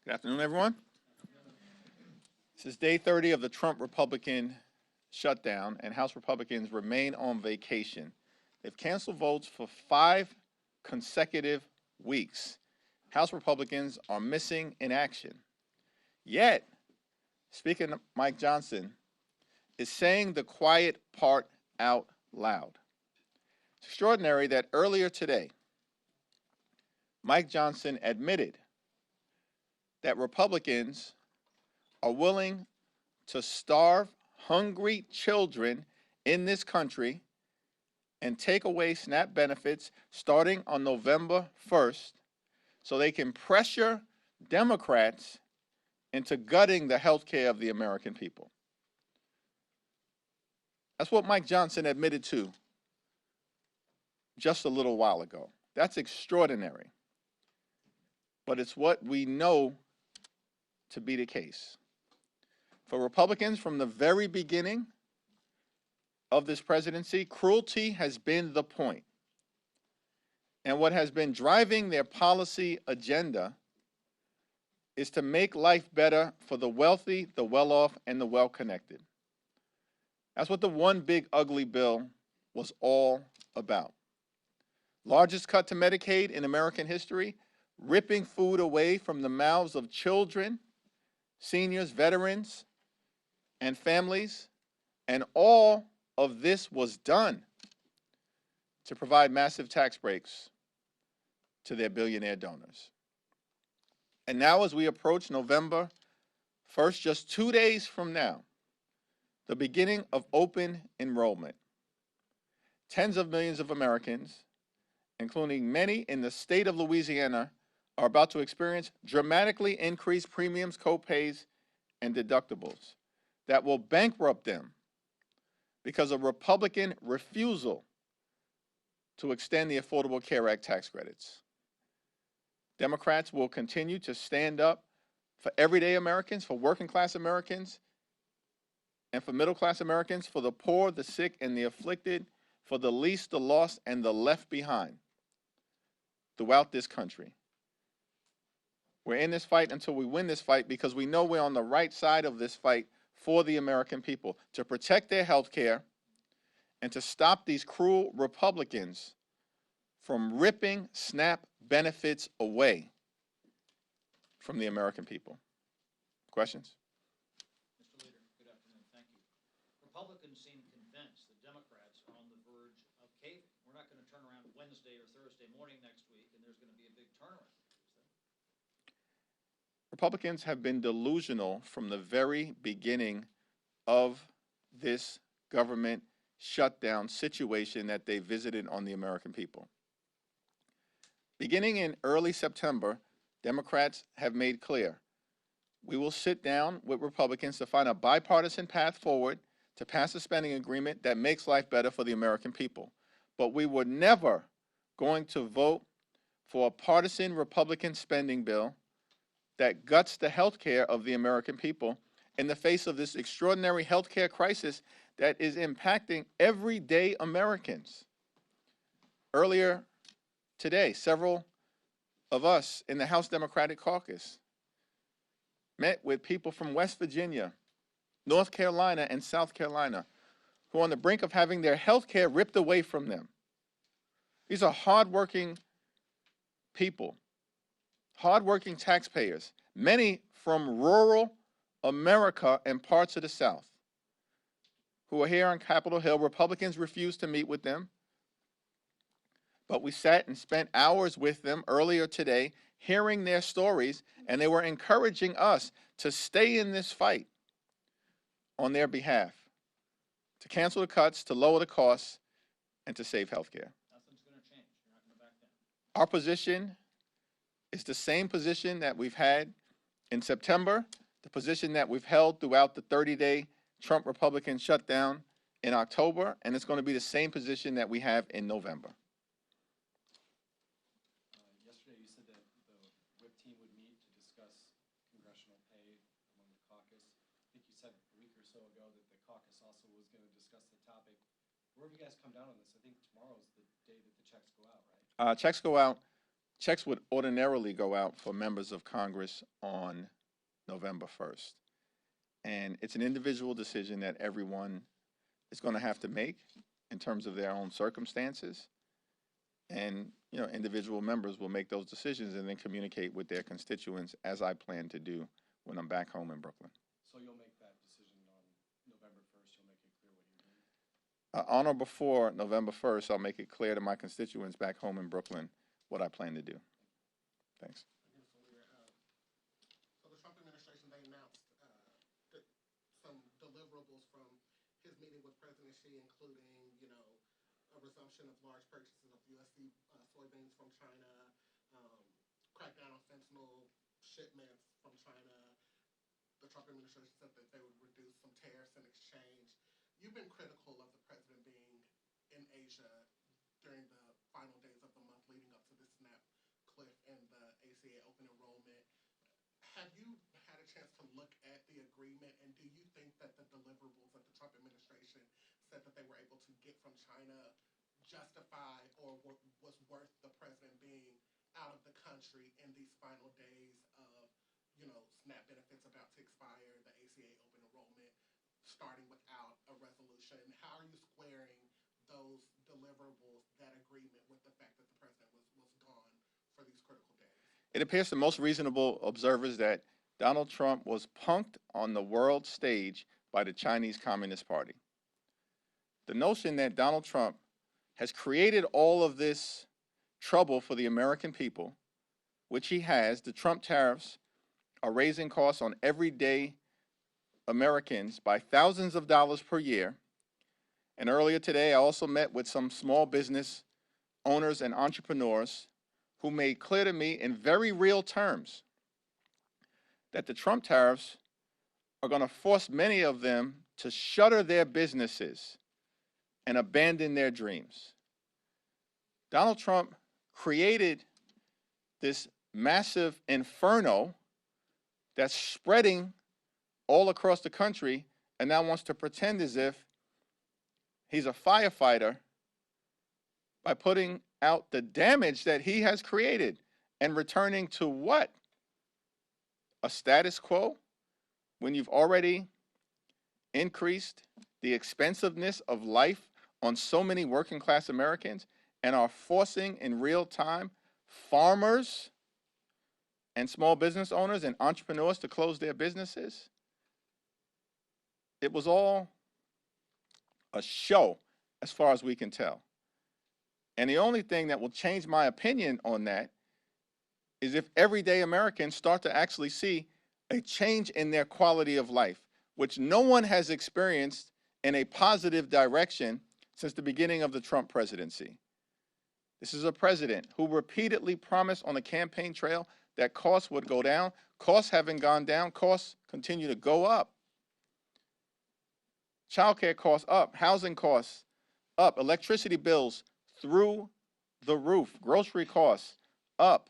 Good afternoon, everyone. This is day 30 of the Trump Republican shutdown, and House Republicans remain on vacation. They've canceled votes for 5 consecutive weeks. House Republicans are missing in action. Yet, Speaker Mike Johnson is saying the quiet part out loud. It's extraordinary that earlier today, Mike Johnson admitted that Republicans are willing to starve hungry children in this country and take away SNAP benefits starting on November 1st so they can pressure Democrats into gutting the health care of the American people. That's what Mike Johnson admitted to just a little while ago. That's extraordinary. But it's what we know to be the case. For Republicans, from the very beginning of this presidency, cruelty has been the point. And what has been driving their policy agenda is to make life better for the wealthy, the well-off, and the well-connected. That's what the one big ugly bill was all about. Largest cut to Medicaid in American history, ripping food away from the mouths of children, seniors, veterans, and families, and all of this was done to provide massive tax breaks to their billionaire donors. And now, as we approach November 1st, just 2 days from now, the beginning of open enrollment, tens of millions of Americans, including many in the state of Louisiana, are about to experience dramatically increased premiums, co-pays, and deductibles that will bankrupt them because of Republican refusal to extend the Affordable Care Act tax credits. Democrats will continue to stand up for everyday Americans, for working class Americans, and for middle class Americans, for the poor, the sick, and the afflicted, for the least, the lost, and the left behind throughout this country. We're in this fight until we win this fight because we know we're on the right side of this fight for the American people, to protect their health care and to stop these cruel Republicans from ripping SNAP benefits away from the American people. Questions? Mr. Leader, good afternoon. Thank you. Republicans seem convinced that Democrats are on the verge of caving. We're not going to turn around Wednesday or Thursday morning next week and there's going to be a big turnaround. Republicans have been delusional from the very beginning of this government shutdown situation that they visited on the American people. Beginning in early September, Democrats have made clear, we will sit down with Republicans to find a bipartisan path forward to pass a spending agreement that makes life better for the American people. But we were never going to vote for a partisan Republican spending bill that guts the health care of the American people in the face of this extraordinary health care crisis that is impacting everyday Americans. Earlier today, several of us in the House Democratic Caucus met with people from West Virginia, North Carolina, and South Carolina who are on the brink of having their health care ripped away from them. These are hardworking people, hardworking taxpayers, many from rural America and parts of the South, who are here on Capitol Hill. Republicans refused to meet with them, but we sat and spent hours with them earlier today, hearing their stories, and they were encouraging us to stay in this fight on their behalf, to cancel the cuts, to lower the costs, and to save health care. Nothing's going to change. You're not going to back down. Our position is the same position that we've had in September, the position that we've held throughout the 30-day Trump Republican shutdown in October, and it's going to be the same position that we have in November. Yesterday you said that the whip team would meet to discuss congressional pay among the caucus. I think you said a week or so ago that the caucus also was going to discuss the topic. Where have you guys come down on this? I think tomorrow is the day that the checks go out, right? Checks go out checks would ordinarily go out for members of Congress on November 1st. And it's an individual decision that everyone is going to have to make in terms of their own circumstances. And, you know, individual members will make those decisions and then communicate with their constituents, as I plan to do when I'm back home in Brooklyn. So you'll make that decision on November 1st, you'll make it clear what you're doing? On or before November 1st, I'll make it clear to my constituents back home in Brooklyn what I plan to do. Thanks. So the Trump administration, they announced some deliverables from his meeting with President Xi, including, you know, a resumption of large purchases of USD soybeans from China, crackdown on fentanyl shipments from China. The Trump administration said that they would reduce some tariffs in exchange. You've been critical of the president being in Asia during the final days of the month leading up to the snap cliff and the ACA open enrollment. Have you had a chance to look at the agreement, and do you think that the deliverables that the Trump administration said that they were able to get from China justify or was worth the president being out of the country in these final days of, you know, SNAP benefits about to expire, the ACA open enrollment starting without a resolution? How are you squaring those deliverables, that agreement, with the fact that the president was gone for these critical days? It appears to most reasonable observers that Donald Trump was punked on the world stage by the Chinese Communist Party. The notion that Donald Trump has created all of this trouble for the American people, which he has. The Trump tariffs are raising costs on everyday Americans by thousands of dollars per year. And earlier today, I also met with some small business owners and entrepreneurs who made clear to me in very real terms that the Trump tariffs are going to force many of them to shutter their businesses and abandon their dreams. Donald Trump created this massive inferno that's spreading all across the country and now wants to pretend as if he's a firefighter by putting out the damage that he has created and returning to what? A status quo when you've already increased the expensiveness of life on so many working class Americans and are forcing in real time farmers and small business owners and entrepreneurs to close their businesses. It was all a show as far as we can tell. And the only thing that will change my opinion on that is if everyday Americans start to actually see a change in their quality of life, which no one has experienced in a positive direction since the beginning of the Trump presidency. This is a president who repeatedly promised on the campaign trail that costs would go down. Costs haven't gone down. Costs continue to go up. Childcare costs up. Housing costs up. Electricity bills through the roof. Grocery costs up.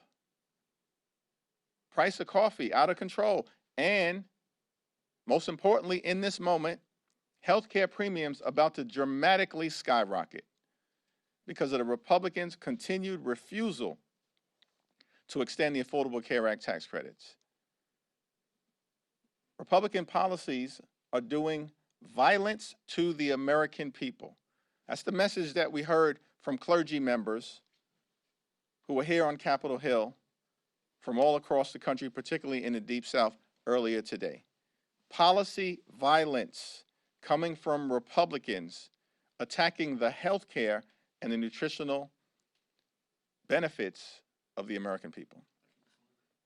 Price of coffee out of control. And most importantly, in this moment, healthcare premiums about to dramatically skyrocket because of the Republicans' continued refusal to extend the Affordable Care Act tax credits. Republican policies are doing violence to the American people. That's the message that we heard from clergy members who were here on Capitol Hill from all across the country, particularly in the Deep South, earlier today. Policy violence coming from Republicans attacking the health care and the nutritional benefits of the American people.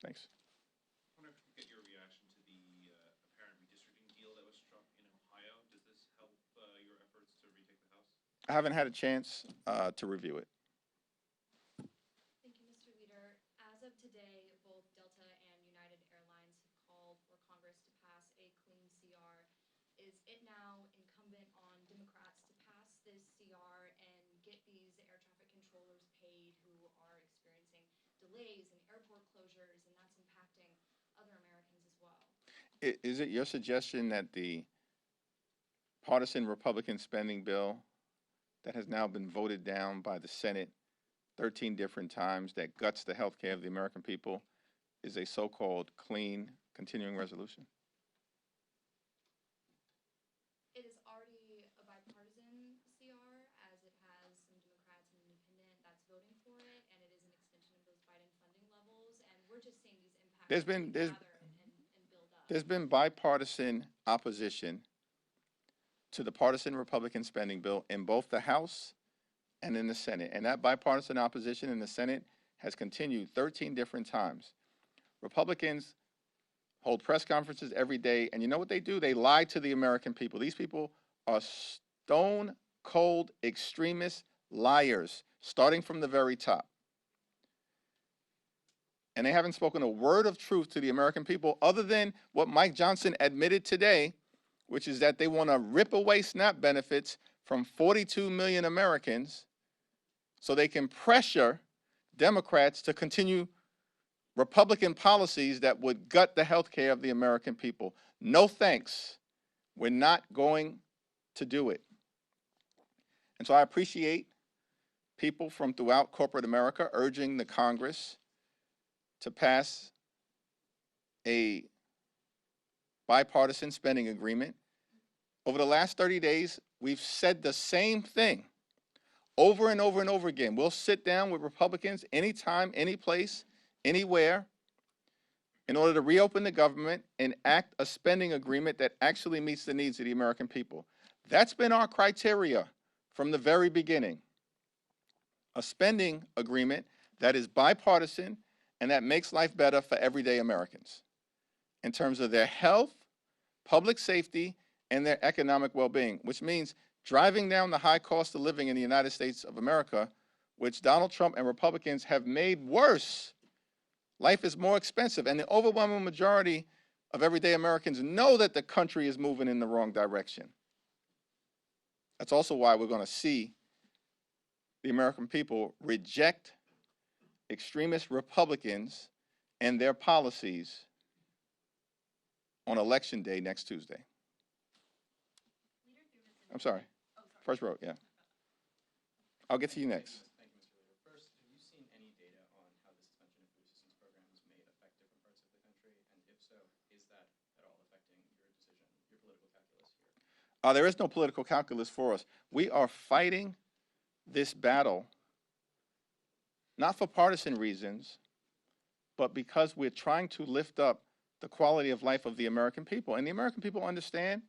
Thanks. I wonder if we could get your reaction to the apparent redistricting deal that was struck in Ohio. Does this help your efforts to retake the House? I haven't had a chance to review it. Thank you, Mr. Leader. As of today, both Delta and United Airlines have called for Congress to pass a clean CR. Is it now incumbent on Democrats to pass this CR and get these air traffic controllers paid who are experiencing delays and airport closures, and that's impacting other Americans as well? Is it your suggestion that the partisan Republican spending bill that has now been voted down by the Senate 13 different times that guts the health care of the American people is a so-called clean continuing resolution? It is already a bipartisan CR, as it has some Democrats and independent that's voting for it, and it is an extension of those Biden funding levels, and we're just seeing these impacts There's been- really there's- gather and build up. There's been bipartisan opposition to the partisan Republican spending bill in both the House and in the Senate. And that bipartisan opposition in the Senate has continued 13 different times. Republicans hold press conferences every day, and you know what they do? They lie to the American people. These people are stone cold extremist liars, starting from the very top. And they haven't spoken a word of truth to the American people other than what Mike Johnson admitted today, which is that they want to rip away SNAP benefits from 42 million Americans so they can pressure Democrats to continue Republican policies that would gut the health care of the American people. No thanks. We're not going to do it. And so I appreciate people from throughout corporate America urging the Congress to pass a bipartisan spending agreement. Over the last 30 days, we've said the same thing over and over and over again. We'll sit down with Republicans anytime, any place, anywhere, in order to reopen the government and act a spending agreement that actually meets the needs of the American people. That's been our criteria from the very beginning. A spending agreement that is bipartisan and that makes life better for everyday Americans in terms of their health, public safety, and their economic well-being, which means driving down the high cost of living in the United States of America, which Donald Trump and Republicans have made worse. Life is more expensive, and the overwhelming majority of everyday Americans know that the country is moving in the wrong direction. That's also why we're going to see the American people reject extremist Republicans and their policies on Election Day next Tuesday. I'm sorry. First row, yeah. I'll get to you next. Thank you, Mr. Leader. First, have you seen any data on how the suspension of food assistance programs may affect different parts of the country? And if so, is that at all affecting your decision, your political calculus here? There is no political calculus for us. We are fighting this battle not for partisan reasons, but because we're trying to lift up the quality of life of the American people. And the American people understand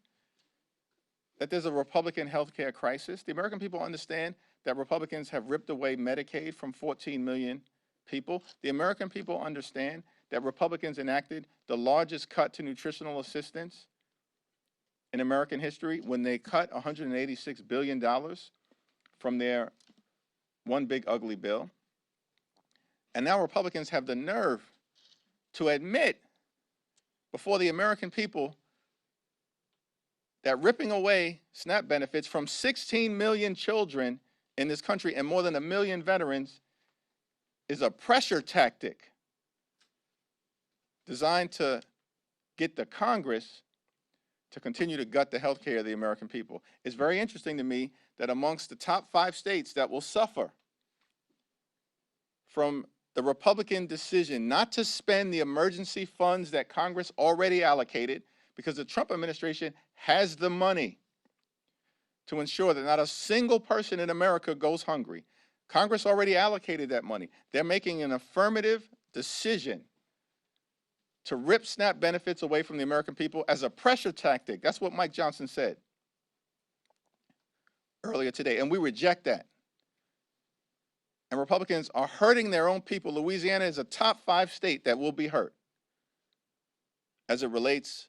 that there's a Republican health care crisis. The American people understand that Republicans have ripped away Medicaid from 14 million people. The American people understand that Republicans enacted the largest cut to nutritional assistance in American history when they cut $186 billion from their one big ugly bill. And now Republicans have the nerve to admit before the American people that ripping away SNAP benefits from 16 million children in this country and more than 1 million veterans is a pressure tactic designed to get the Congress to continue to gut the health care of the American people. It's very interesting to me that amongst the top 5 states that will suffer from the Republican decision not to spend the emergency funds that Congress already allocated, because the Trump administration has the money to ensure that not a single person in America goes hungry. Congress already allocated that money. They're making an affirmative decision to rip SNAP benefits away from the American people as a pressure tactic. That's what Mike Johnson said earlier today, and we reject that. And Republicans are hurting their own people. Louisiana is a top 5 state that will be hurt as it relates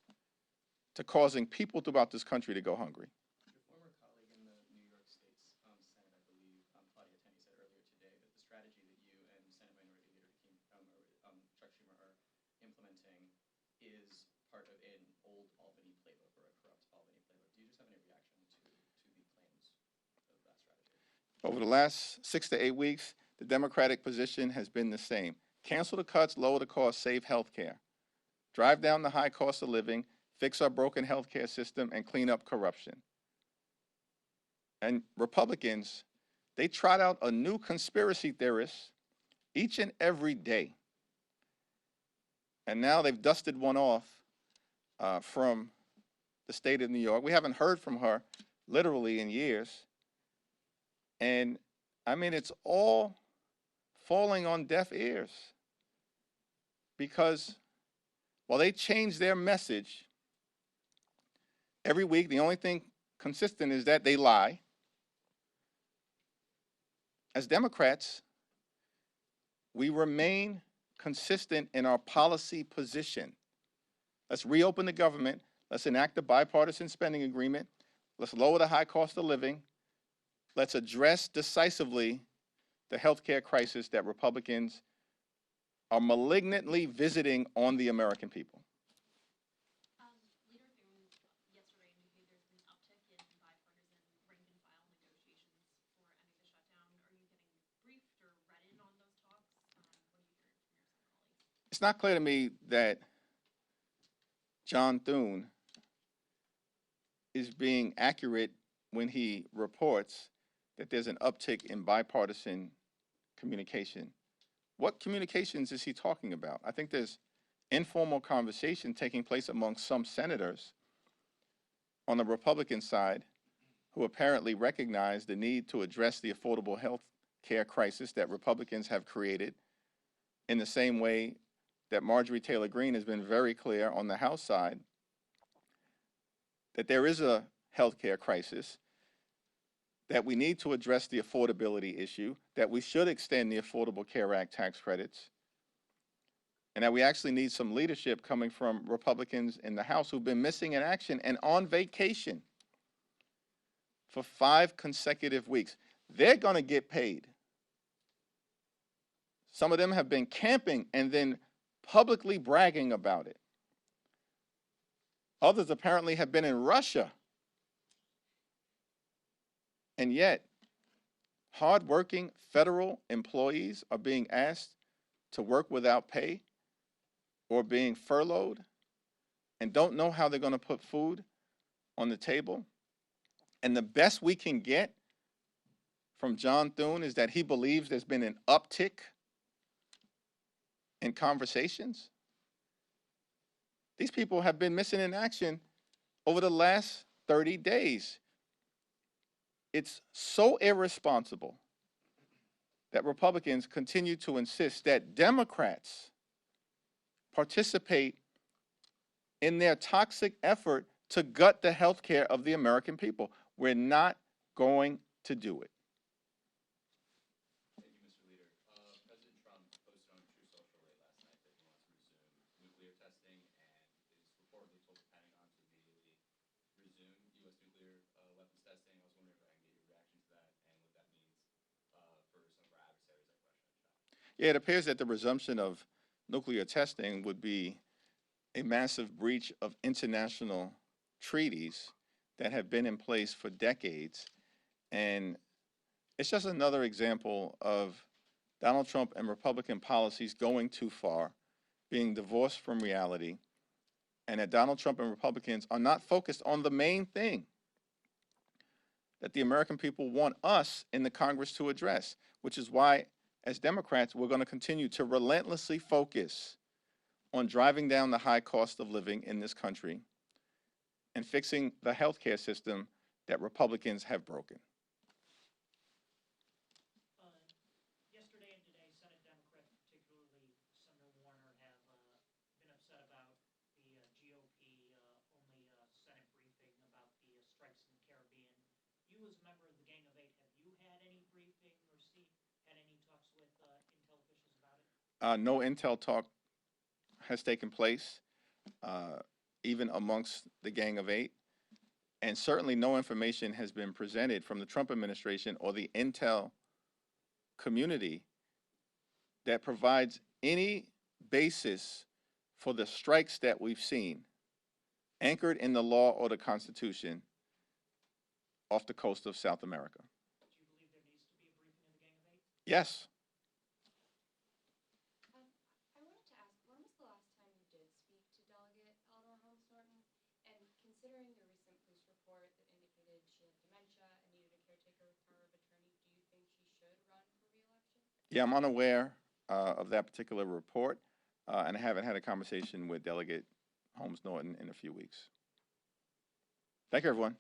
to causing people throughout this country to go hungry. Your former colleague in the New York State Senate, I believe, Claudia Tenney, said earlier today that the strategy that you and Senate Minority Leader Chuck Schumer are implementing is part of an old Albany playbook or a corrupt Albany playbook. Do you just have any reaction to the claims of that strategy? Over the last 6 to 8 weeks, the Democratic position has been the same. Cancel the cuts, lower the cost, save health care. Drive down the high cost of living, fix our broken health care system, and clean up corruption. And Republicans, They trot out a new conspiracy theorist each and every day. And now they've dusted one off from the state of New York. We haven't heard from her literally in years. And I mean, it's all falling on deaf ears because while they change their message every week, the only thing consistent is that they lie. As Democrats, we remain consistent in our policy position. Let's reopen the government. Let's enact a bipartisan spending agreement. Let's lower the high cost of living. Let's address decisively the healthcare crisis that Republicans are malignantly visiting on the American people. Leader Thune yesterday indicated there's been an uptick in bipartisan rank-and-file negotiations for ending the shutdown. Are you getting briefed or read in on those talks? What are you hearing from your colleagues? It's not clear to me that John Thune is being accurate when he reports that there's an uptick in bipartisan communication. What communications is he talking about? I think there's informal conversation taking place among some senators on the Republican side who apparently recognize the need to address the affordable health care crisis that Republicans have created in the same way that Marjorie Taylor Greene has been very clear on the House side that there is a health care crisis, that we need to address the affordability issue, that we should extend the Affordable Care Act tax credits, and that we actually need some leadership coming from Republicans in the House who've been missing in action and on vacation for 5 consecutive weeks. They're going to get paid. Some of them have been camping and then publicly bragging about it. Others apparently have been in Russia. And yet, hardworking federal employees are being asked to work without pay or being furloughed and don't know how they're going to put food on the table. And the best we can get from John Thune is that he believes there's been an uptick in conversations. These people have been missing in action over the last 30 days. It's so irresponsible that Republicans continue to insist that Democrats participate in their toxic effort to gut the health care of the American people. We're not going to do it. Thank you, Mr. Leader. President Trump posted on True Social late last night that he wants to resume nuclear testing and is reportedly told the Pentagon to immediately resume U.S. nuclear weapons testing. I was wondering if I can get your reaction to that and what that means for some of our adversaries like Russia and China. Yeah, it appears that the resumption of nuclear testing would be a massive breach of international treaties that have been in place for decades. And it's just another example of Donald Trump and Republican policies going too far, being divorced from reality, and that Donald Trump and Republicans are not focused on the main thing that the American people want us in the Congress to address, which is why, as Democrats, we're going to continue to relentlessly focus on driving down the high cost of living in this country and fixing the healthcare system that Republicans have broken. Yesterday and today, Senate Democrats, particularly Senator Warner, have been upset about the GOP only Senate briefing about the strikes in the Caribbean. You, as a member of the Gang of Eight, have you had any briefing or had any talks with Intel officials about it? No Intel talk has taken place, even amongst the Gang of Eight, and certainly no information has been presented from the Trump administration or the Intel community that provides any basis for the strikes that we've seen, anchored in the law or the Constitution, off the coast of South America. Do you believe there needs to be a briefing of the Gang of Eight? Yes. I wanted to ask, when was the last time you did speak to Delegate Eleanor Holmes Norton? And considering the recent police report that indicated she had dementia and needed a caretaker with power of attorney, do you think Yeah, I'm unaware of that particular report, and I haven't had a conversation with Delegate Holmes Norton in a few weeks. Thank you, everyone.